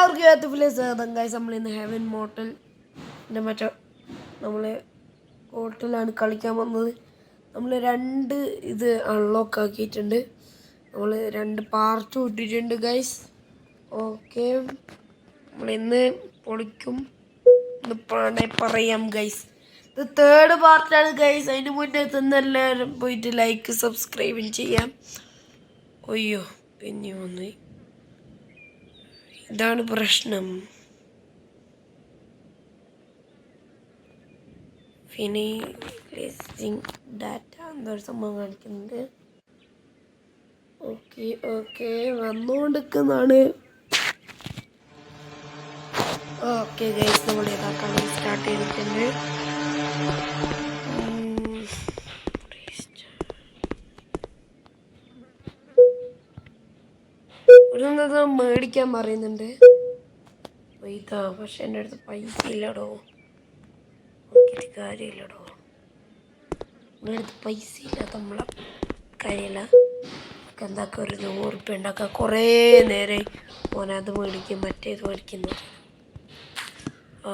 സ്വാഗതം ഗൈസ്. നമ്മളിന്ന് ഹെവൻ മോട്ടലിൻ്റെ നമ്മൾ ഹോട്ടലാണ് കളിക്കാൻ വന്നത്. നമ്മൾ 2 ഇത് അൺലോക്ക് ആക്കിയിട്ടുണ്ട്. നമ്മൾ 2 പാർട്ട് ഇട്ടിട്ടുണ്ട് ഗൈസ്. ഓക്കെ, നമ്മളിന്ന് പൊളിക്കും എന്ന് പറയാം ഗൈസ്. ഇത് 3rd പാർട്ടാണ് ഗൈസ്. അതിന് മുന്നേ എല്ലാവരും പോയിട്ട് ലൈക്ക് സബ്സ്ക്രൈബും ചെയ്യാം. അയ്യോ, പിന്നെ വന്നു. ഇതാണ് പ്രശ്നം. ഫിനിഷിംഗ് ഡാറ്റ എന്നൊരു സംഭവം കാണിക്കുന്നുണ്ട്. ഓക്കെ വന്നുകൊണ്ടിരിക്കുന്നതാണ്. ഓക്കെ ഗൈസ്, നമ്മൾ ഇതാക്കാൻ സ്റ്റാർട്ട് ചെയ്തിട്ടുണ്ട്. ഒരു മേടിക്കാൻ പറയുന്നുണ്ട് ഇതാ, പക്ഷെ എൻ്റെ അടുത്ത് പൈസ ഇല്ലടോ. നോക്കിയിട്ട് കാര്യമില്ലടോ, എൻ്റെ അടുത്ത് പൈസ ഇല്ലാത്ത നമ്മളെ കാര്യമില്ല. എന്താക്കുക, ഒരു 100 ഉറുപ്പ്യ ഉണ്ടാക്കുക. കുറേ നേരം ഓനത് മേടിക്കും, മറ്റേത് മേടിക്കുന്നത്.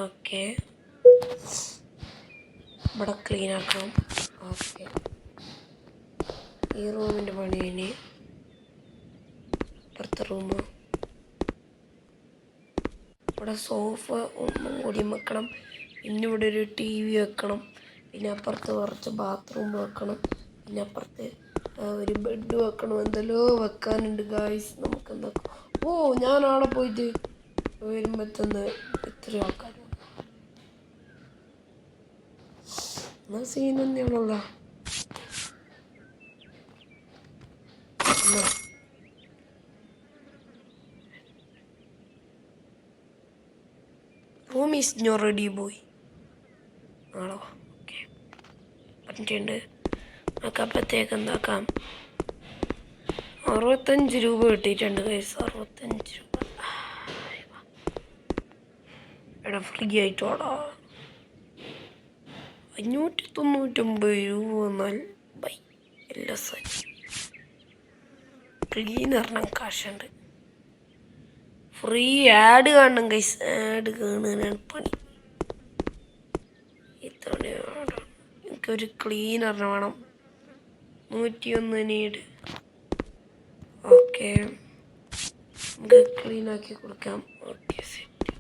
ഓക്കെ, ഇവിടെ ക്ലീൻ ആക്കണം. ഓക്കെ, ഈ റൂമിൻ്റെ പണി കഴിഞ്ഞ് അപ്പുറത്തെ റൂം. ഇവിടെ സോഫ ഒന്നും കൂടി വെക്കണം. പിന്നെ ഇവിടെ ഒരു TV വെക്കണം. പിന്നെ അപ്പുറത്ത് കുറച്ച് ബാത്റൂം വെക്കണം. പിന്നെ അപ്പുറത്ത് ഒരു ബെഡ് വെക്കണം. എന്തെല്ലോ വെക്കാനുണ്ട് ഗായ്സ്. നമുക്ക് എന്താക്കും. ഞാൻ അവിടെ പോയിട്ട് വരുമ്പോഴത്തേന്ന് ഇത്ര ആൾക്കാർ എന്നാൽ സീൻ തന്നെയാണല്ലോ. Room is no ready boy ആണോ? ഓക്കെ, പറഞ്ഞിട്ടുണ്ട്. നമുക്ക് അപ്പത്തേക്ക് എന്താക്കാം. 65 രൂപ കിട്ടിയിട്ടുണ്ട് ഗൈസ്. 65 രൂപ എടാ, ഫ്രീ ആയിട്ടോടാ. 599 രൂപ വന്നാൽ ബൈ എല്ലാം ക്ലീനറിനും കാശുണ്ട്. ഫ്രീ ആഡ് കാണണം ഗൈസ്. ആഡ് കാണാനാണ് പണി. ഇത്തവണ എനിക്കൊരു ക്ലീനറിന് വേണം. 101 നീഡ്. ഓക്കെ, നമുക്ക് ക്ലീൻ ആക്കി കൊടുക്കാം. Okay, set.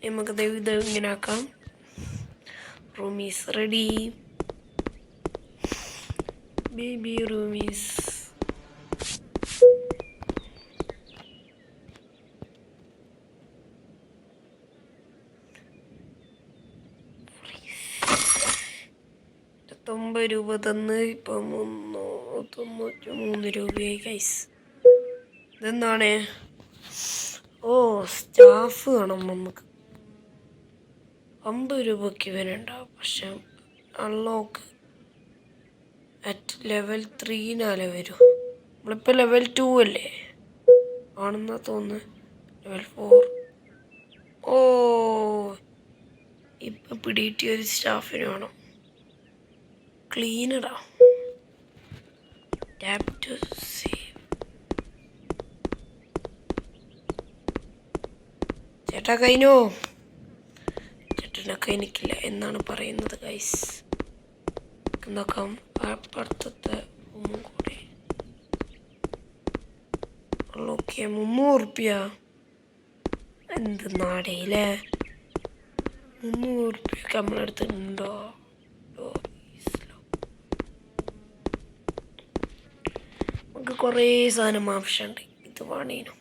നമുക്ക് ഇത് ഇങ്ങനെ ആക്കാം. Room is ready. Baby room is രൂപ തന്ന് ഇപ്പം 393 രൂപയായി ഗൈസ്. ഇതെന്താണ്? സ്റ്റാഫ് വേണം നമുക്ക്. 50 രൂപയ്ക്ക് ഇവനുണ്ടാവും. പക്ഷെ അൺലോക്ക് അറ്റ് ലെവൽ 3 വരും. നമ്മളിപ്പോൾ ലെവൽ 2 അല്ലേ ആണെന്നാ തോന്നുന്നു. ലെവൽ 4. ഇപ്പം പിടിയിട്ടിയ ഒരു സ്റ്റാഫിന് വേണം. ക്ലീനറാ. Tap to save. ചേട്ടാ കഴിഞ്ഞോ? ചേട്ടനെ കഴിഞ്ഞിട്ടില്ല എന്നാണ് പറയുന്നത് ഗൈസ്. നോക്കാം, അപ്പുറത്തെ റൂമും കൂടെ. ഓക്കെ, 300 ഉറുപ്പ്യ. എന്ത് നാടേലേ, 300 ഉറുപ്പ്യൊക്കെ നമ്മളെടുത്തിട്ടുണ്ടോ? നമുക്ക് കുറേ സാധനം ആവശ്യമുണ്ട്. ഇത് വേണേനും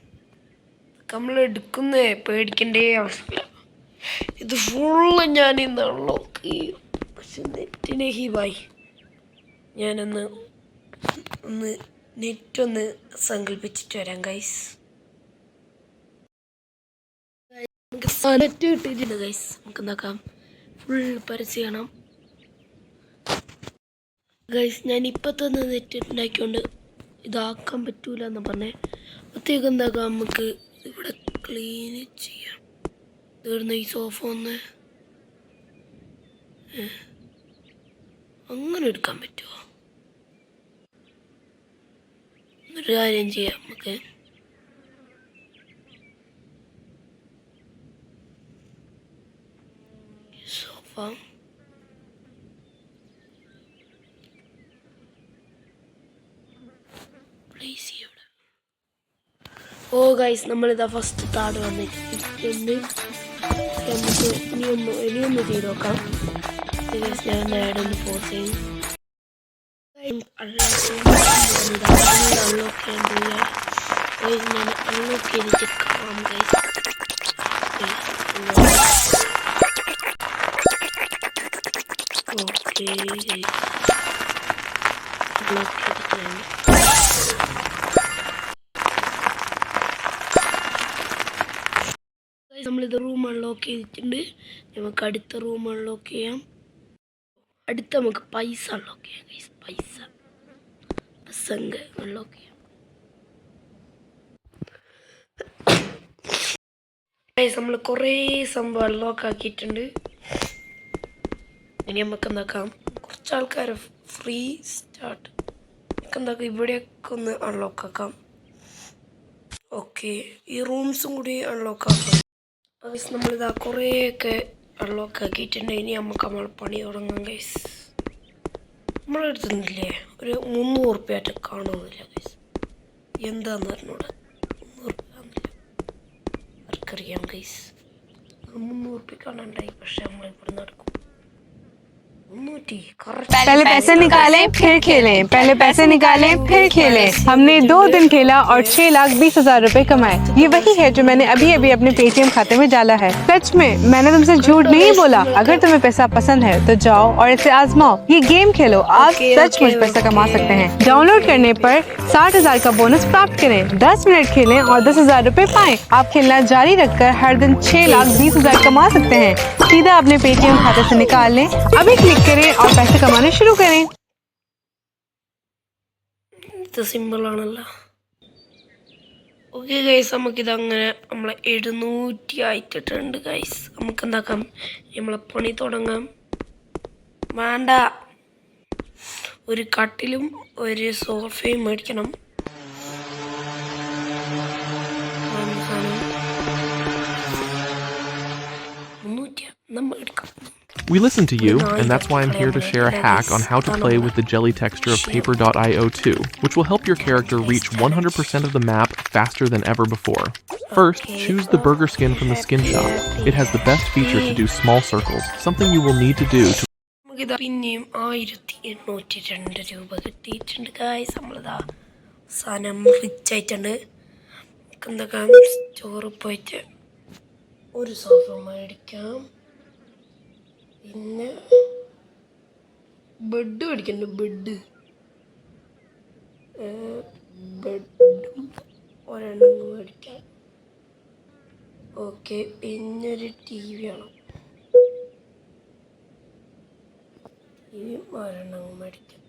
നമ്മൾ എടുക്കുന്നേ പേടിക്കണ്ടേ ആവശ്യമില്ല. ഇത് ഫുള്ള് ഞാൻ ഇന്ന് അൺലോക്ക് ചെയ്യും. പക്ഷെ നെറ്റിനെ ഹീവായി. ഞാനൊന്ന് നെറ്റൊന്ന് സങ്കല്പിച്ചിട്ട് വരാം ഗൈസ്. നമുക്ക് നെറ്റ് കിട്ടിയിട്ടുണ്ട് ഗൈസ്. നമുക്ക് എന്താക്കാം, ഫുൾ പരസ്യം ചെയ്യണം ഗൈസ്. ഞാൻ ഇപ്പം തന്നെ നെറ്റ് ഉണ്ടാക്കിയോണ്ട് ഇതാക്കാൻ പറ്റൂല എന്ന് പറഞ്ഞേ. അപ്പോഴത്തേക്ക് എന്താക്കാം, നമുക്ക് ഇവിടെ ക്ലീൻ ചെയ്യാം. തീർന്ന ഈ സോഫ ഒന്ന് അങ്ങനെ എടുക്കാൻ പറ്റുമോ? ഒരു കാര്യം ചെയ്യാം നമുക്ക്. സോഫ പ്ലേസ് ചെയ്യണം. ഓ ഗൈസ്, നമ്മളിതാ ഫസ്റ്റ് താട് വന്നിട്ടുണ്ട്. നമുക്ക് ഇനിയൊന്ന് ചെയ്ത് നോക്കാം. ഞാൻ ആഡൊന്ന് ഫോഴ്സ് ചെയ്യും. അൺലോക്ക് ചെയ്തിട്ട് കാണാം ഗൈസ്. ഓക്കെ നമ്മളിത് റൂം അൺലോക്ക് ചെയ്തിട്ടുണ്ട്. നമുക്ക് അടുത്ത റൂം അൺലോക്ക് ചെയ്യാം. അടുത്ത നമുക്ക് പൈസ അൺലോക്ക് ചെയ്യാം ഗൈസ്. പൈസ അൺലോക്ക് ചെയ്യാം ഗൈസ്. നമ്മൾ കുറേ സംഭവം അൺലോക്ക് ആക്കിയിട്ടുണ്ട്. ഇനി നമുക്ക് എന്താക്കാം, കുറച്ച് ആൾക്കാർ ഫ്രീ സ്റ്റാർട്ട് നമുക്ക് എന്താക്കാം, ഇവിടെയൊക്കെ ഒന്ന് അൺലോക്ക് ആക്കാം. ഓക്കെ, ഈ റൂംസും കൂടി അൺലോക്ക് ആക്കാം. ഗൈസ് നമ്മളിതാ കുറേയൊക്കെ അൺലോക്ക് ആക്കിയിട്ടുണ്ട്. ഇനി നമ്മൾ പണി തുടങ്ങാം ഗൈസ്. നമ്മളെടുത്തുന്നില്ലേ ഒരു 300 ഉറുപ്പ്യായിട്ട് കാണുന്നില്ല ഗൈസ്. എന്താന്ന് പറഞ്ഞൂടെ, 300 ഉറുപ്പ്യ ആർക്കറിയാം ഗൈസ്. 300 ഉറുപ്പ്യ കാണാണ്ടായി. പക്ഷെ നമ്മളിവിടെ നടക്കും. पहले पैसे निकालें फिर खेलें, पहले पैसे निकालें फिर खेलें। हमने 2 दिन खेला और 6,20,000 रुपए कमाए। ये वही है जो मैंने अभी अभी अपने पेटीएम खाते में डाला है। सच में मैंने तुमसे झूठ नहीं बोला। अगर तुम्हें पैसा पसंद है तो जाओ और इसे आजमाओ। ये गेम खेलो, आप सचमुच पैसा कमा सकते हैं। डाउनलोड करने पर 60,000 का बोनस प्राप्त करें। 10 मिनट खेलें और 10,000 रुपए पाएं। आप खेलना जारी रखकर हर दिन 6,20,000 कमा सकते हैं। सीधा अपने पेटीएम खाते से निकाल लें, अभी क्लिक करें और पैसे कमाने शुरू करें। ഇത് സിമ്പിളാണല്ലോ. ഓക്കെ ഗൈസ്, നമുക്കിതങ്ങനെ നമ്മളെ 700 ആയിട്ടിട്ടുണ്ട് ഗൈസ്. നമുക്ക് എന്താക്കാം, നമ്മളെ പണി തുടങ്ങാം. വേണ്ട, ഒരു കട്ടിലും ഒരു സോഫയും മേടിക്കണം. നമ്മൾ എടുക്കാം. We listen to you, and that's why I'm here to share a hack on how to play with the jelly texture of Paper.io 2, which will help your character reach 100% of the map faster than ever before. First, choose the burger skin from the skin shop. It has the best feature to do small circles, something you will need to do to പിന്നെയും 1802 രൂപ കിട്ടിയിട്ടുണ്ട് guys. നമ്മളിതാ സാധനം rich ആയിട്ടുണ്ട്. എന്തൊക്കെ സ്റ്റോറിൽ പോയിട്ട് ഒരു സോഫ മേടിക്കാം. പിന്നെ ബെഡ് മേടിക്കണ്ട, ബെഡും ഒരെണ്ണം മേടിക്കാം. ഓക്കെ, പിന്നെ ഒരു ടി വി വേണം. ടി വി ഒരെണ്ണം മേടിക്കാം.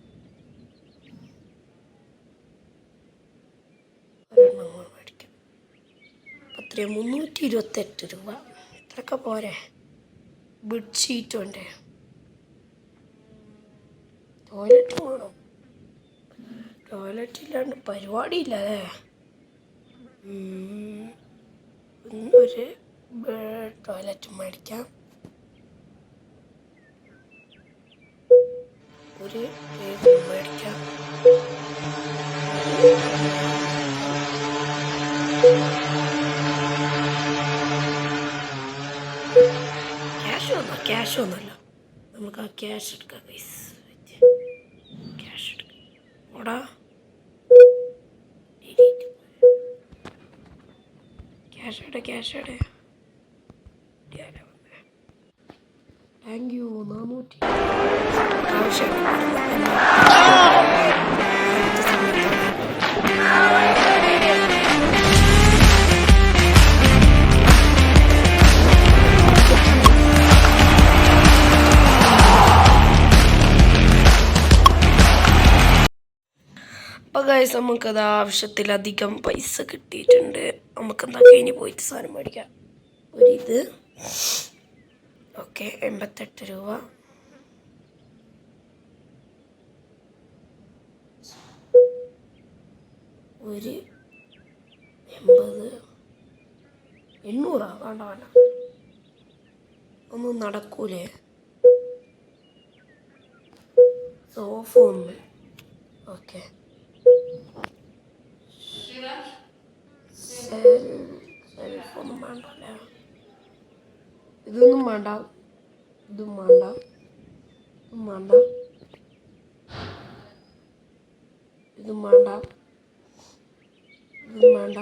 അത്രയും 328 രൂപ. ഇത്രയൊക്കെ പോരെ. ബെഡ്ഷീറ്റ് വേണ്ടേ, ടോയ്ലറ്റ് വേണം. ടോയ്ലറ്റ് ഇല്ലാണ്ട് പരിപാടിയില്ല അല്ലേ. ഒരു ടോയ്ലറ്റ് മേടിക്കാം. ഒരു ടേബിൾ മേടിക്കാം. ക്യാഷ് ഒന്നുമല്ല, നമുക്ക് ആ ക്യാഷ് എടുക്കാം ഗൈസ്. ക്യാഷ് എടുക്കാം. ഓടാ, ക്യാഷ് എവിടെ? Thank you. 400 അപ്പോൾ ഗൈസ്, നമുക്കത് ആവശ്യത്തിലധികം പൈസ കിട്ടിയിട്ടുണ്ട്. നമുക്കെന്താ ഇനി പോയിട്ട് സാധനം മേടിക്കാം. ഒരിത് ഓക്കെ 88 രൂപ. ഒരു 80 800 വേണ്ട വേണ്ട ഒന്നും നടക്കൂലേ സോഫ ഒന്ന് ഓക്കെ സെൽഫൊന്നും വേണ്ടല്ലേ ഇതൊന്നും വേണ്ട ഇതും വേണ്ട ഇതും വേണ്ട ഇതും വേണ്ട ഇതും വേണ്ട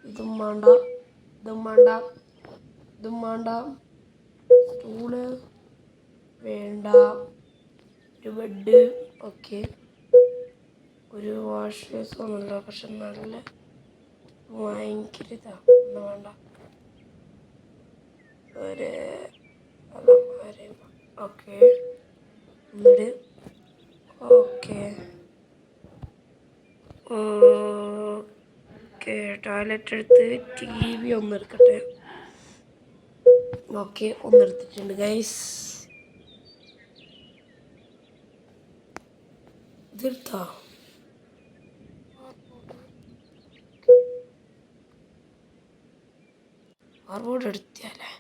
ഇതും വേണ്ട ഇതും വേണ്ട ഇതും വേണ്ട സ്റ്റൂള് വേണ്ട ഒരു ബെഡ് ഓക്കെ ഒരു വാഷ് ബേസൊന്നുമില്ല പക്ഷെ നല്ല ഭയങ്കര ഒന്നും വേണ്ട ഒരു അലമാര ഓക്കെ എന്നിട്ട് ഓക്കെ ഓക്കെ ടോയ്ലറ്റ് എടുത്ത് TV ഒന്ന് എടുക്കട്ടെ ഓക്കെ ഒന്നെടുത്തിട്ടുണ്ട് ഗൈസ് ഇതെടുത്താ കാർബോർഡ് എടുത്താലേ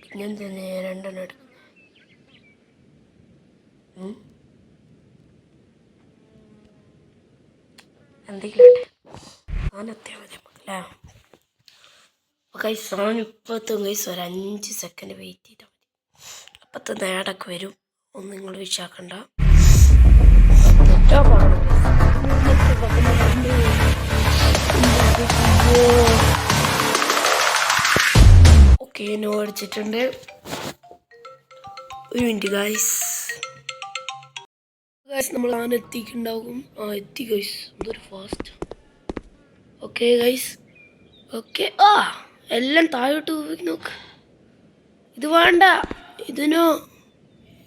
പിന്നെന്താ രണ്ടെണ്ണം എടുക്കുന്നത് എന്തെങ്കിലും സാധനത്തിയാൽ മതി നമുക്കല്ലേ അപ്പോൾ കൈ സാധനം ഇപ്പോഴത്തും കൈസ് ഒരു 5 സെക്കൻഡ് വെയിറ്റ് ചെയ്താൽ മതി അപ്പത്തെ നേടൊക്കെ വരും ഒന്നും നിങ്ങൾ വിശ്വാക്കണ്ട തെറ്റാ പറയണം ഓക്കെ നോ അടിച്ചിട്ടുണ്ട് ഒരു മിനിറ്റ് ഗൈസ് നമ്മൾ ആന എത്തിക്കുണ്ടാകും എത്തി ഗൈസ് എന്തൊരു ഫാസ്റ്റ് ഓക്കെ ഗൈസ് ഓക്കെ എല്ലാം താഴോട്ട് പോയി നോക്ക് ഇത് വേണ്ട ഇതിനോ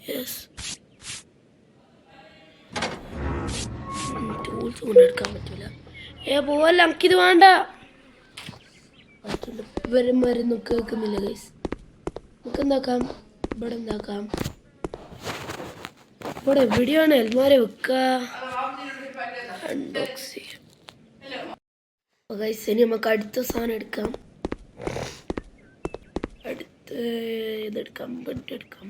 യെസ് ടൂൾസ് കൊണ്ട് എടുക്കാൻ പറ്റില്ല പോവല്ല നമുക്കിത് വേണ്ട ഇവരന്മാരൊന്നും കേൾക്കുന്നില്ല ഗൈസ് നമുക്ക് എന്താക്കാം ഇവിടെ എന്താക്കാം ഇവിടെ എവിടെയാണ് എൽമാരെ വെക്കുക അൺബോക്സ് ചെയ്യാം ഗൈസ് ഇനി നമുക്ക് അടുത്ത സാധനം എടുക്കാം അടുത്ത് ഇതെടുക്കാം ബെഡ് എടുക്കാം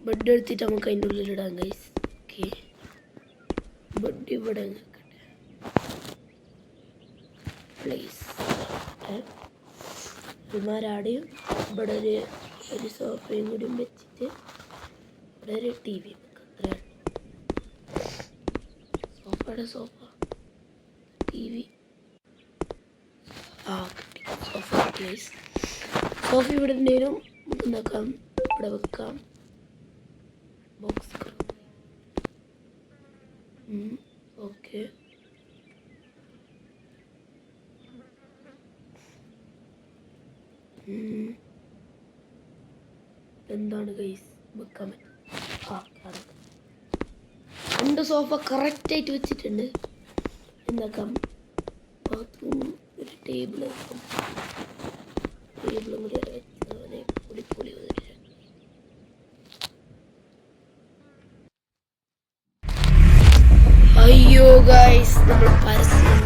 ബെഡ് എടുത്തിട്ട് നമുക്ക് അതിൻ്റെ ഉള്ളിലിടാം ഗൈസ് ഓക്കെ ബെഡ് ഇവിടെ പ്ലേസ് ഇമാരാടെയും ഇവിടെ ഒരു സോഫയും കൂടി വെച്ചിട്ട് ഇവിടെ ഒരു TV വെക്കാം സോഫയുടെ സോഫ TV കിട്ടി സോഫ പ്ലേസ് സോഫ ഇവിടെ ഉണ്ടെങ്കിലും നമുക്ക് എന്താക്കാം ഇവിടെ വെക്കാം ബോക്സ് ഓക്കെ എന്താണ് ഗൈസ് വെക്കാൻ പറ്റും രണ്ട് സോഫ കറക്റ്റായിട്ട് വെച്ചിട്ടുണ്ട് എന്താക്കാം ബാത്റൂം ഒരു ടേബിളും കൂടി വെച്ചവനെ പൊളി അയ്യോ ഗൈസ് നമ്മൾ പരസ്യം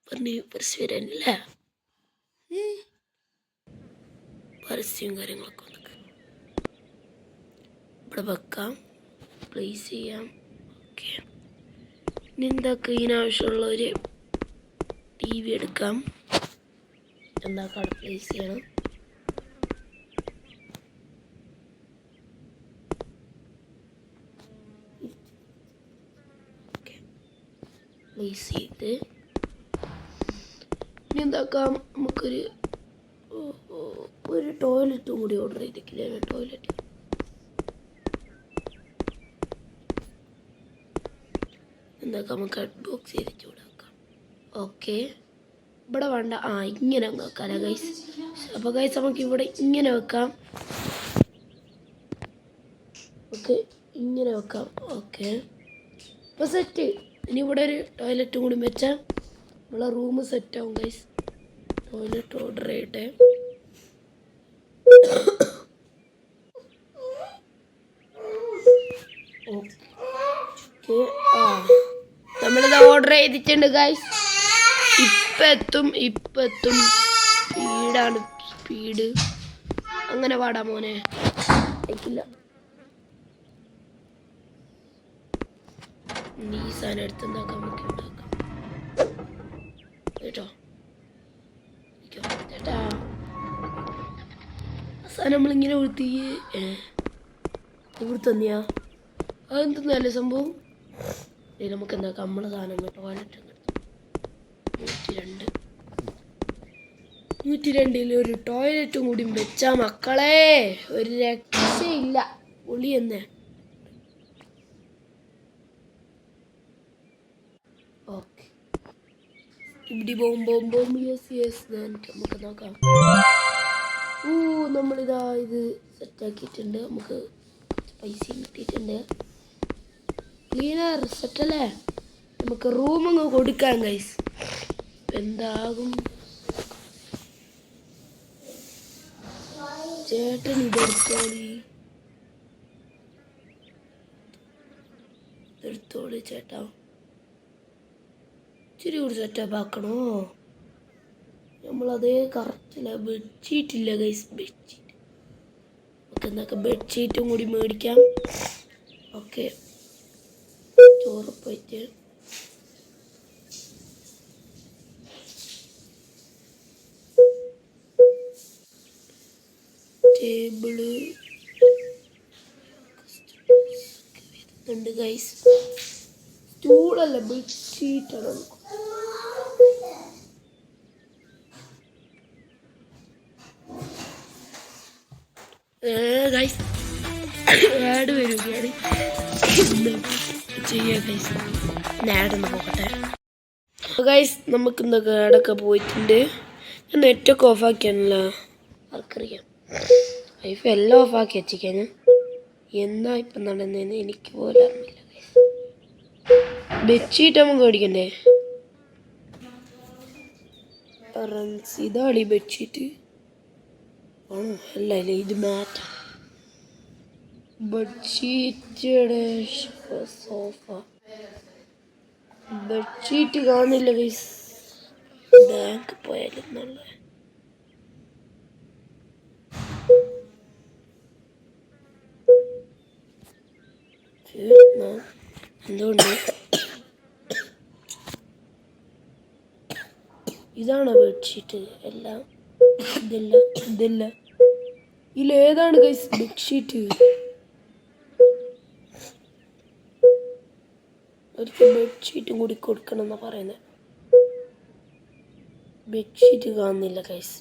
പറഞ്ഞ് പരസ്യം വരാനില്ല പരസ്യവും കാര്യങ്ങളൊക്കെ ഇവിടെ വെക്കാം പ്ലേസ് ചെയ്യാം ഓക്കെ ഇനി എന്താക്കാം ഇതിനാവശ്യമുള്ള ഒരു TV എടുക്കാം എന്താക്കാം അവിടെ പ്ലേസ് ചെയ്യണം പ്ലേസ് ചെയ്ത് ഇനി എന്താക്കാം നമുക്കൊരു ടോയ്ലറ്റും കൂടി ഓർഡർ ചെയ്തിട്ടില്ലേ ടോയ്ലറ്റ് എന്താക്കാം നമുക്ക് അൺബോക്സ് ചെയ്തിട്ട് ഇവിടെ വെക്കാം ഓക്കെ ഇവിടെ വേണ്ട ഇങ്ങനെ വെക്കാം ഗൈസ് അപ്പോൾ ഗൈസ് നമുക്ക് ഇവിടെ ഇങ്ങനെ വെക്കാം ഓക്കെ ഇങ്ങനെ വെക്കാം ഓക്കെ അപ്പോൾ സെറ്റ് ഇനി ഇവിടെ ഒരു ടോയ്ലറ്റും കൂടി വെച്ചാൽ നമ്മളെ റൂം സെറ്റാവും ഗൈസ് ടോയ്ലറ്റ് ഓർഡർ ചെയ്യട്ടെ ഓക്കെ നമ്മളിത് ഓർഡർ ചെയ്തിട്ടുണ്ട് ഗൈസ്. ഇപ്പം എത്തും. സ്പീഡ് അങ്ങനെ പാടാ മോനെ. അയക്കില്ല ഈ സാധനം എടുത്തുണ്ടാക്കാം, നമുക്ക് ഉണ്ടാക്കാം കേട്ടോ. ചേട്ടാ സാധനം നമ്മളിങ്ങനെ കൊടുത്തി ഇവിടെ തന്നെയാ. അതെന്തെന്നല്ലേ സംഭവം. നമുക്ക് എന്താക്കാം, നമ്മളെ സാധനം ടോയ്ലറ്റ് 102 ഒരു ടോയ്ലറ്റും കൂടി വെച്ചാ മക്കളെ ഒരു രക്ഷയില്ല. ഒളി തന്നെ. ഓക്കെ ഇവിടെ ബോംബ് യെസ് നമുക്ക് നോക്കാം. നമ്മളിതാ ഇത് സെറ്റാക്കിയിട്ടുണ്ട്. നമുക്ക് പൈസ കിട്ടിയിട്ടുണ്ട്. ക്ലീനർ സെറ്റല്ലേ. നമുക്ക് റൂമങ്ങ് കൊടുക്കാം ഗൈസ്. എന്താകും ചേട്ടൻ ഇതെടുത്തോളി ചേട്ടാ. ഇച്ചിരി കൂടി സെറ്റപ്പ് ആക്കണോ? നമ്മളതേ കറക്റ്റില്ല. ബെഡ്ഷീറ്റ് ഇല്ല ഗൈസ്. ബെഡ്ഷീറ്റ് നമുക്ക് എന്തൊക്കെ ബെഡ്ഷീറ്റും കൂടി മേടിക്കാം. ഓക്കെ ചോറ് പോയിട്ട് ടേബിള് ഉണ്ട് ഗൈസ്. സ്റ്റൂളല്ല ബെഡ്ഷീറ്റാണ്. ഗൈസ് ആഡ് വരും. ചെയ്യാ ഗൈസ്. ആഡൊന്ന് പോകട്ടെ ഗൈസ്. നമുക്ക് എന്തൊക്കെ ആഡൊക്കെ പോയിട്ടുണ്ട്. ഞാൻ നെറ്റൊക്കെ ഓഫാക്കിയാണല്ലോ. ആർക്കറിയാം. വൈഫ് എല്ലാം ഓഫാക്കി വെച്ചിക്കാൻ. എന്നാ ഇപ്പം നടന്നതെന്ന് എനിക്ക് പോലും അറിയില്ല ഗൈസ്. ബെഡ്ഷീറ്റ് നമുക്ക് മേടിക്കണ്ടേ? ഇതാണ് ഈ ബെഡ്ഷീറ്റ് ആണോ? അല്ല ഇത് മാറ്റാം. ബെഡ്ഷീറ്റ് സോഫ ബെഡ്ഷീറ്റ് കാണുന്നില്ല ഗൈസ്. ബാങ്ക് പോയാലും നല്ല എന്തുകൊണ്ട് ഇതാണോ ബെഡ്ഷീറ്റ്? എല്ലാം ഇതല്ല. ഇതിലേതാണ് ഗൈസ് ബെഡ്ഷീറ്റ്? ഒരിക്കൽ ബെഡ്ഷീറ്റും കൂടി കൊടുക്കണം എന്നാ പറയുന്നത്. ബെഡ്ഷീറ്റ് കാണുന്നില്ല ഗൈസ്.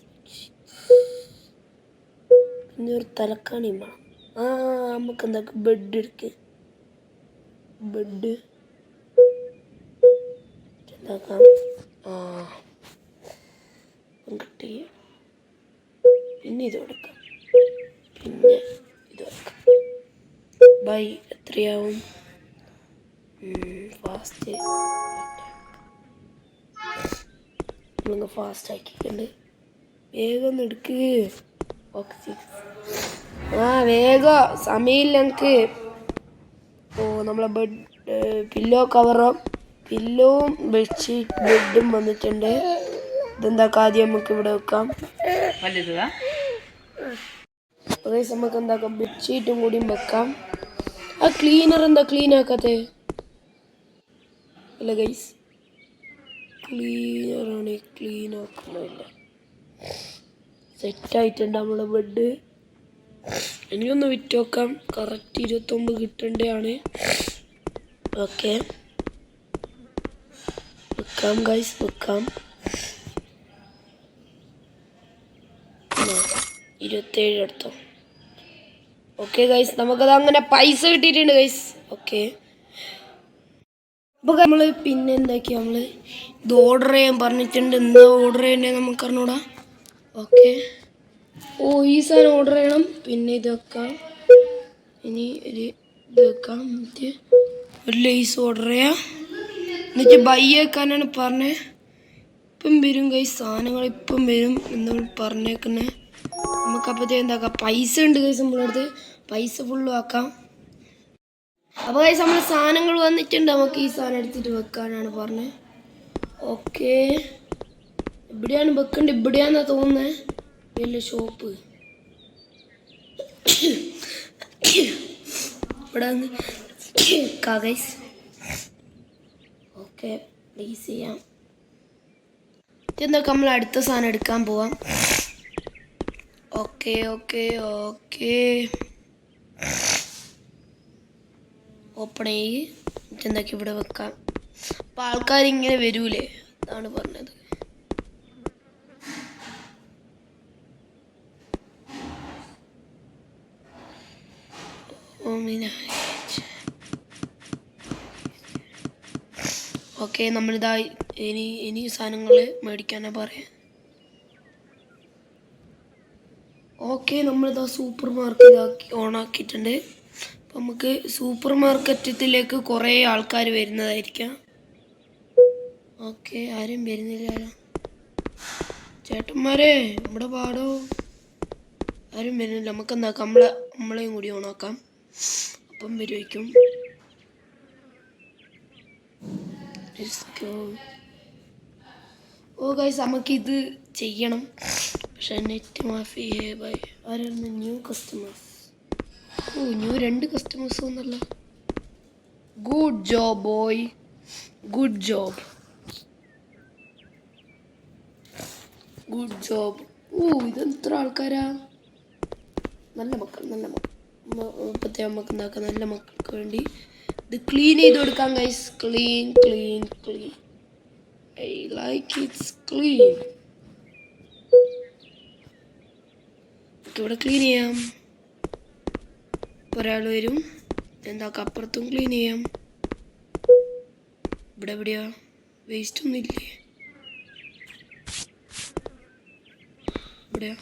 പിന്നെ ഒരു തലക്കാണിയും വേണം. നമുക്ക് എന്താ ബെഡ് എടുക്ക്. ബെഡ് എന്താക്കാം? കിട്ടി. പിന്നെ ഇത് കൊടുക്കാം. പിന്നെ ഇത് കൊടുക്കാം. ബൈ എത്രയാവും? ഫാസ്റ്റ് നമ്മളങ്ങ് ഫാസ്റ്റ് ആക്കിയിട്ടുണ്ട്. വേഗം ഒന്ന് എടുക്ക്. ഓക്കെ വേഗം സമയമില്ല ഞങ്ങൾക്ക്. നമ്മളെ പില്ലോ കവറും പില്ലോവും ബെഡും വന്നിട്ടുണ്ട്. ഇതെന്താക്കാം ആദ്യം നമുക്ക് ഇവിടെ വെക്കാം. നമുക്ക് എന്താക്കാം ബെഡ്ഷീറ്റും കൂടിയും വെക്കാം. ആ ക്ലീനർ എന്താ ക്ലീൻ ആക്കാത്തേ? അല്ല ഗൈസ് ക്ലീനറാണ് ക്ലീൻ ആക്കുന്നില്ല. സെറ്റായിട്ടുണ്ട് നമ്മളെ ബെഡ്. എനിക്കൊന്ന് വിറ്റ് നോക്കാം. കറക്റ്റ് 29 കിട്ടേണ്ടതാണ്. ഓക്കെ വെക്കാം ഗൈസ് വെക്കാം. 27 എടുത്തോ. ഓക്കെ ഗൈസ് നമുക്കത് അങ്ങനെ പൈസ കിട്ടിയിട്ടുണ്ട് ഗൈസ്. ഓക്കെ അപ്പോൾ നമ്മൾ പിന്നെ എന്താക്കി നമ്മൾ ഇത് ഓർഡർ ചെയ്യാൻ പറഞ്ഞിട്ടുണ്ട്. എന്താ ഓർഡർ ചെയ്യണ്ടേ നമുക്ക് അറിഞ്ഞൂടാ. ഓക്കെ ഈ സാധനം ഓർഡർ ചെയ്യണം. പിന്നെ ഇത് വെക്കാം. ഇനി ഒരു ഇത് വെക്കാം. എന്നിട്ട് ഒരു ലേസ് ഓർഡർ ചെയ്യാം. എന്നിട്ട് ബൈ വെക്കാനാണ് പറഞ്ഞത്. ഇപ്പം വരും ഗൈസ് സാധനങ്ങൾ ഇപ്പം വരും എന്ന് പറഞ്ഞേക്കുന്നത്. നമുക്കപ്പോഴത്തേ എന്താക്കാം പൈസ ഉണ്ട് ഗൈസ് നമ്മളടുത്ത്. പൈസ ഫുള്ളും ആക്കാം. അപ്പോൾ ഗൈസ് നമ്മൾ സാധനങ്ങൾ വന്നിട്ടുണ്ട്. നമുക്ക് ഈ സാധനം എടുത്തിട്ട് വെക്കാനാണ് പറഞ്ഞത്. ഓക്കെ, ഇവിടെയാണ് വെക്കേണ്ടത്. ഇവിടെയാണെന്നാണ് തോന്നുന്നത്. വലിയ ഷോപ്പ് ഇവിടെ ഗൈസ്. ഓക്കെ, പ്ലീസ് ചെയ്യാം. എന്തൊക്കെ നമ്മൾ അടുത്ത സാധനം എടുക്കാൻ പോവാം. ഓക്കെ ഓക്കെ ഓക്കെ, ഓപ്പൺ ചെയ്യ്. എന്തൊക്കെ ഇവിടെ വെക്കാം. അപ്പം ആൾക്കാരിങ്ങനെ വരൂലേ, അതാണ് പറഞ്ഞത്. ഓക്കെ, നമ്മളിതാ ഇനി സാധനങ്ങൾ മേടിക്കാനാണ് പറയാം. ഓക്കെ, നമ്മളിതാ സൂപ്പർ മാർക്കറ്റ് ഓണാക്കിയിട്ടുണ്ട്. അപ്പം നമുക്ക് സൂപ്പർ മാർക്കറ്റിലേക്ക് കുറേ ആൾക്കാർ വരുന്നതായിരിക്കാം. ഓക്കെ, ആരും വരുന്നില്ലല്ലോ. ചേട്ടന്മാരെ നമ്മുടെ പാടോ, ആരും വരുന്നില്ല. നമുക്ക് എന്താക്കാം, നമ്മളെയും കൂടി ഓണാക്കാം. അപ്പം വരുമായിരിക്കും. ഓ ഗൈസ്, നമുക്കിത് ചെയ്യണം. പക്ഷെ നെറ്റ് മാഫി ബൈ ആരായിരുന്നു ന്യൂ കസ്റ്റമേഴ്സ്. ഓ, ന്യൂ 2 കസ്റ്റമേഴ്സ് ഒന്നല്ല. Good job boy, good job, good job. ഓ, ഇതെത്ര ആൾക്കാരാ. നല്ല മക്കൾ, നല്ല മക്കൾ. ഇപ്പോഴത്തെ നമുക്ക് എന്താക്കാം, നല്ല മക്കൾക്ക് വേണ്ടി ഇത് ക്ലീൻ ചെയ്ത് കൊടുക്കാം guys. Clean clean clean. I like it's clean. ഇവിടെ ക്ലീൻ ചെയ്യാം. ഒരാൾ വരും. എന്താക്കാം, അപ്പുറത്തും ക്ലീൻ ചെയ്യാം. ഇവിടെ എവിടെയാ വേസ്റ്റ് ഒന്നും ഇല്ലേ? ഇവിടെയാ,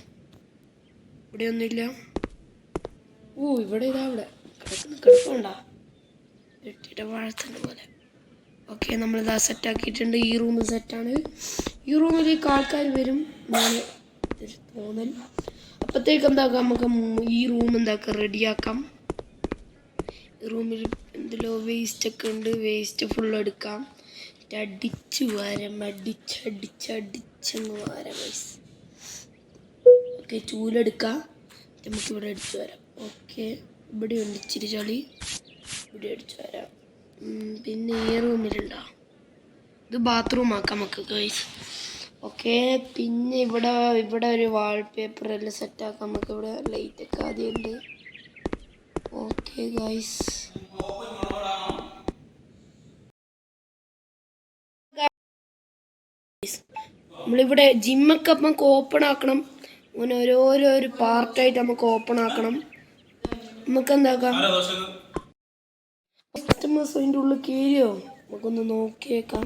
ഇവിടെ ഒന്നുമില്ല. ഓ, ഇവിടെ ഇതാ, ഇവിടെ കിടപ്പുണ്ടാ വെട്ടിയുടെ വാഴത്തിൻ്റെ പോലെ. ഓക്കെ, നമ്മളിതാ സെറ്റാക്കിയിട്ടുണ്ട്. ഈ റൂം സെറ്റാണ്. ഈ റൂമിലേക്ക് ആൾക്കാർ വരും എന്നാണ് തോന്നൽ. അപ്പോഴത്തേക്ക് എന്താക്കാം, നമുക്ക് ഈ റൂം എന്താക്കാം, റെഡിയാക്കാം. ഈ റൂമിൽ എന്തെല്ലോ വേസ്റ്റൊക്കെ ഉണ്ട്. വേസ്റ്റ് ഫുൾ എടുക്കാം. അടിച്ച് വാരം, അടിച്ചങ്ങ് വാരം ഗൈസ്. ഓക്കെ, ചൂലെടുക്കാം. നമുക്കിവിടെ അടിച്ചു വരാം. ഓക്കെ, ഇവിടെ ഉണ്ട് ഇച്ചിരി ചളി, ഇവിടെ അടിച്ചു വരാം. പിന്നെ ഈ റൂമിലുണ്ടോ, ഇത് ബാത്റൂം ആക്കാം നമുക്ക് ഗൈസ്. ഓക്കെ, പിന്നെ ഇവിടെ ഒരു വാൾപേപ്പർ എല്ലാം സെറ്റാക്കാം. നമുക്ക് ഇവിടെ ലൈറ്റൊക്കെ ആദ്യം ഉണ്ട്. ഓക്കെ ഗൈസ്, നമ്മളിവിടെ ജിമ്മൊക്കെ നമുക്ക് ഓപ്പൺ ആക്കണം. അങ്ങനെ ഓരോരോ പാർട്ടായിട്ട് നമുക്ക് ഓപ്പൺ ആക്കണം. നമുക്ക് എന്താക്കാം, കസ്റ്റമേഴ്സ് അതിൻ്റെ ഉള്ളിൽ കയറിയോ നമുക്കൊന്ന് നോക്കിയേക്കാം.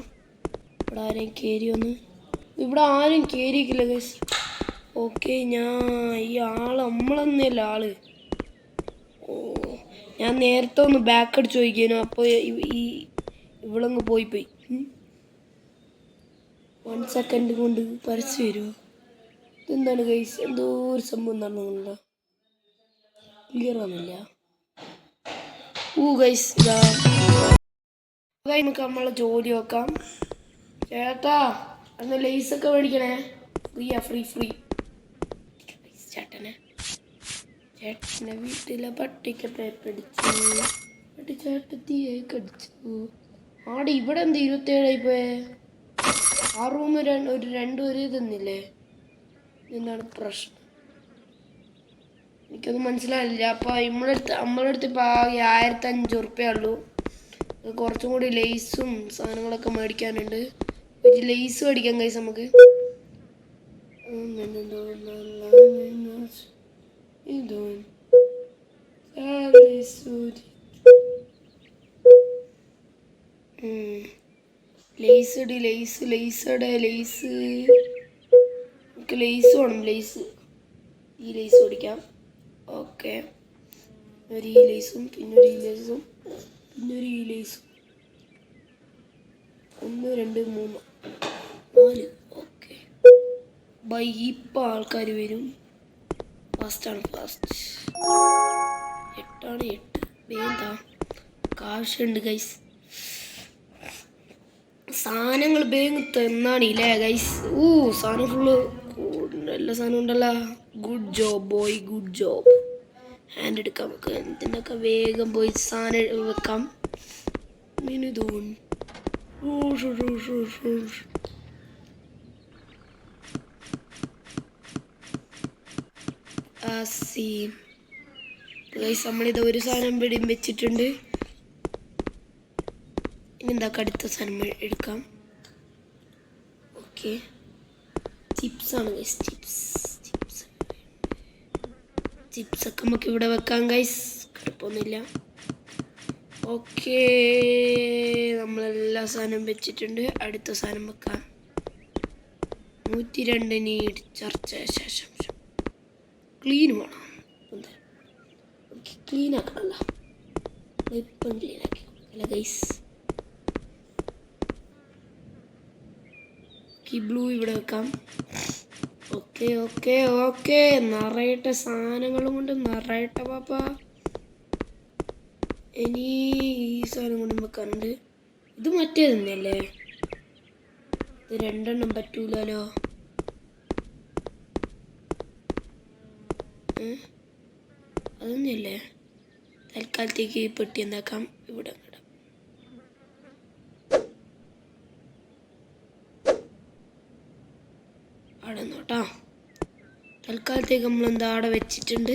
ഇവിടെ ആരെയും കയറിയോന്ന്. ഇവിടെ ആരും കയറിയിട്ടില്ല ഗൈസ്. ഓക്കെ, ഈ ആള് നമ്മളൊന്നുമല്ല ആള്. ഓ, ഞാൻ നേരത്തെ ഒന്ന് ബാക്ക് അടിച്ച് ചോദിക്കാനോ, അപ്പോൾ ഇവളങ്ങ് പോയി 1 സെക്കൻഡ് കൊണ്ട് പരസ്യം വരുമോ? ഇതെന്താണ് ഗൈസ്, എന്തോ ഒരു സംഭവം നടന്നുണ്ടോ, ക്ലിയർ ആവുന്നില്ല. ഗൈസ്, ഇതാ നമുക്ക് നമ്മളെ ജോലി നോക്കാം. ചേട്ടാ, അന്ന് ലേസൊക്കെ മേടിക്കണേ. ഫ്രീ. ചേട്ടനെ വീട്ടിലെ പട്ടിക്ക് പേപ്പടിച്ചു, ചേട്ടത്തിയെ കടിച്ചു. ആടെ ഇവിടെ എന്ത് 27 പോയേ? ആ റൂം ഒരു 2 തന്നില്ലേ? എന്താണ് പ്രശ്നം? എനിക്കൊന്നും മനസ്സിലായില്ല. അപ്പോൾ നമ്മളടുത്ത് ഇപ്പോൾ 1500 ഉറുപ്പ്യ ഉള്ളൂ. കുറച്ചും കൂടി ലേസും സാധനങ്ങളൊക്കെ മേടിക്കാനുണ്ട്. ഒരു ലേസ് മേടിക്കാം കൈസ് നമുക്ക്. ലേസ് നമുക്ക് ലേസ് വേണം. ഈ ലേസ് ഓടിക്കാം. ഓക്കെ, ഒരു ഈ ലേസും പിന്നെ ഒരു ഈ ലേസും പിന്നെ ഒരു ഈ ലേസും. 1 2 3 4. ഓക്കെ, ഇപ്പം ആൾക്കാർ വരും. ഫാസ്റ്റ് 8 വേണ്ട. നമുക്ക് ആവശ്യമുണ്ട് ഗൈസ്. സാധനങ്ങൾ വേഗം തിന്നാണില്ലേ ഗൈസ്. സാധനം ഫുള്ള് എല്ലാ സാധനം ഉണ്ടല്ലോ. Good job boy, good job. Hand എടുക്കാം നമുക്ക്. എന്തിനൊക്കെ വേഗം പോയി സാധനം വെക്കാം. മിനിതോൺ ഗൈസ് നമ്മളിത് ഒരു സാധനം പിടിയും വെച്ചിട്ടുണ്ട്. ഇനി എന്താക്കാം, അടുത്ത സാധനം എടുക്കാം. Okay, ചിപ്സാണ് guys. ചിപ്സൊക്കെ നമുക്ക് ഇവിടെ വെക്കാം ഗൈസ്, കുഴപ്പമൊന്നുമില്ല. ഓക്കെ, നമ്മളെല്ലാ സാധനവും വെച്ചിട്ടുണ്ട്. അടുത്ത സാധനം വെക്കാം. 102 നീഡ് ചർച്ച ശേഷം ക്ലീൻ വേണം. ക്ലീൻ ആക്കണല്ലോ, ഇപ്പം ക്ലീൻ ആക്കി അല്ല ഗൈസ്. ബ്ലൂ ഇവിടെ വെക്കാം. ഓക്കെ ഓക്കെ ഓക്കെ, നിറയട്ടെ സാധനങ്ങളും കൊണ്ട് നിറയട്ടെ പാപ്പ. ഇനി ഈ സാധനം കൊണ്ടും വെക്കാനുണ്ട്. ഇത് മറ്റേ തന്നെയല്ലേ, ഇത് 2 എണ്ണം പറ്റൂലോ. അതൊന്നുമല്ലേ. തൽക്കാലത്തേക്ക് ഈ പെട്ടി എന്താക്കാം, ഇവിടെ ഇടാം. അവിടെ നോട്ടാ, തൽക്കാലത്തേക്ക് നമ്മളെന്താ അവിടെ വെച്ചിട്ടുണ്ട്.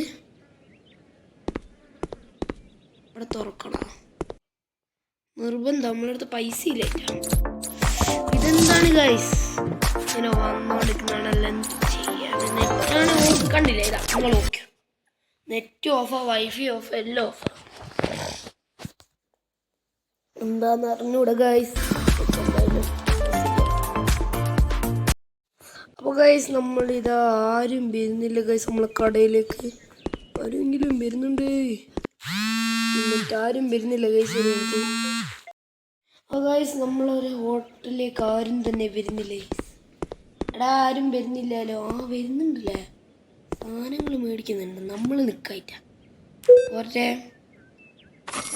അവിടെ തുറക്കണം നിർബന്ധം. നമ്മളടുത്ത് പൈസ ഇല്ല. ഇതെന്താണ് ഗൈസ് ഇങ്ങനെ വന്നോണ്ടിരിക്കുന്നതാണല്ലോ. എന്ത് ചെയ്യാൻ, നെറ്റാണ് കണ്ടില്ലേ. ഇതാ നിങ്ങൾ നോക്കിയോ, നെറ്റ് ഓഫാ, വൈഫൈ ഓഫ്, എല്ലാം ഓഫ്. എന്താന്ന് അറിഞ്ഞൂടെ ഗൈസ്. അപ്പോൾ ഗൈസ് നമ്മളിതാ ആരും വരുന്നില്ല ഗൈസ്. നമ്മളെ കടയിലേക്ക് ആരെങ്കിലും വരുന്നുണ്ട്, എന്നിട്ട് ആരും വരുന്നില്ല ഗൈസ്. അപ്പോൾ ഗൈസ് നമ്മളൊരു ഹോട്ടലിലേക്ക് ആരും തന്നെ വരുന്നില്ലേ. എടാ ആരും വരുന്നില്ലല്ലോ. വരുന്നുണ്ടല്ലേ, സാധനങ്ങൾ മേടിക്കുന്നുണ്ട്. നമ്മൾ നിൽക്കായിട്ട പോരട്ടെ.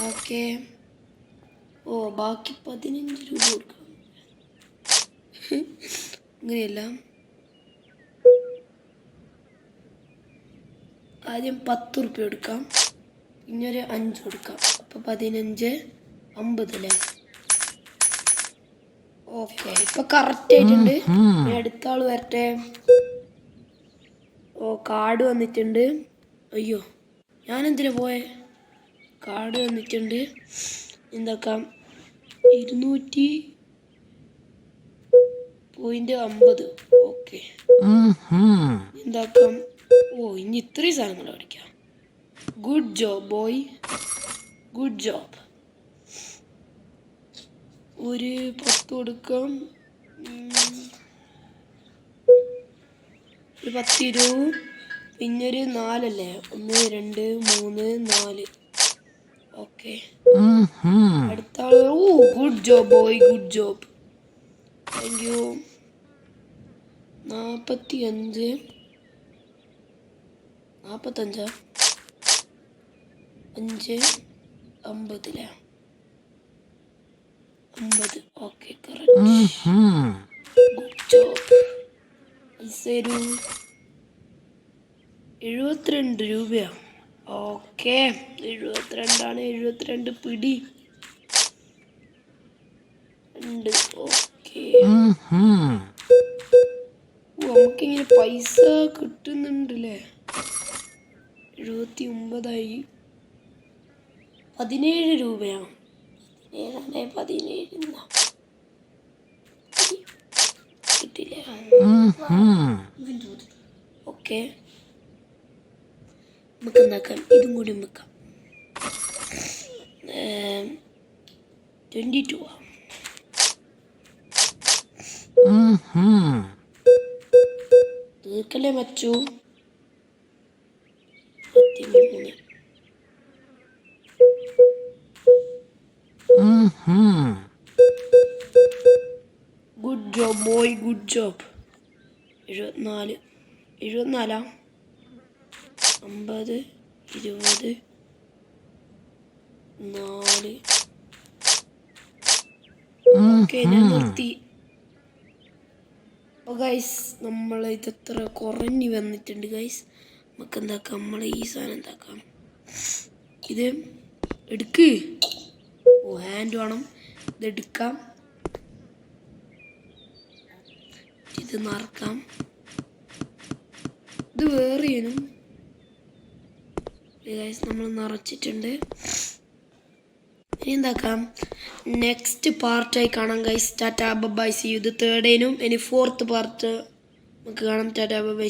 ഓക്കെ, ബാക്കി 15 രൂപ കൊടുക്കാം. അങ്ങനെയല്ല, ആദ്യം 10 റുപ്യ എടുക്കാം, പിന്നെ ഒരു 5 കൊടുക്കാം. അപ്പോൾ 15 50 അല്ലേ. ഓക്കെ, ഇപ്പൊ കറക്റ്റ് ആയിട്ടുണ്ട്. അടുത്ത ആള് വരട്ടെ. കാർഡ് വന്നിട്ടുണ്ട്. അയ്യോ ഞാനെന്തിനാ പോയെ. കാർഡ് വന്നിട്ടുണ്ട്. എന്താക്കാം, 200.50. ഓക്കെ, എന്താക്കാം. ഇനി ഇത്രയും സാധനങ്ങൾ മേടിക്കാം. Good job boy, good job. ഒരു 10 കൊടുക്കാം. ഒരു 10 രൂപ, പിന്നെ ഒരു 4 അല്ലേ. 1 2 3 4. ഓക്കെ, അടുത്ത ആള്. Good job boy, good job. Thank you. 45 45 5 50 അല്ലേ. 50. Okay, correct. Good job. പൈസ ഒരു 72 രൂപയാ. ഓക്കെ, 72 72 പിടി ഉണ്ട്. ഓക്കെ, നമുക്കിങ്ങനെ പൈസ കിട്ടുന്നുണ്ടല്ലേ. 79 17 രൂപയാണ്. 17 കിട്ടില്ല. ഓക്കെ, നമുക്ക് എന്താക്കാം, ഇതും കൂടി വെക്കാം. 22. തീർക്കല്ലേ മച്ചു. 13. Good job boy, good job. 74 74 50 20 4 okay ഞാൻ നിർത്തി. അപ്പോൾ ഗൈസ് നമ്മൾ ഇതെത്ര കുറഞ്ഞു വന്നിട്ടുണ്ട് ഗൈസ്. നമുക്ക് എന്താക്കാം, നമ്മൾ ഈ സാധനം എന്താക്കാം, ഇത് എടുക്ക്. ഓ ഹാൻഡ് വേണം, ഇതെടുക്കാം, ഇത് നിറക്കാം, ഇത് വേറെ ചെയ്യണം ഗൈസ്. നമ്മൾ നിറച്ചിട്ടുണ്ട്. ഇനി എന്താക്കാം, നെക്സ്റ്റ് പാർട്ടായി കാണാം guys. Tata bye see you. ഇത് തേർഡേനും ഇനി ഫോർത്ത് പാർട്ട് നമുക്ക് കാണാം. Tata by.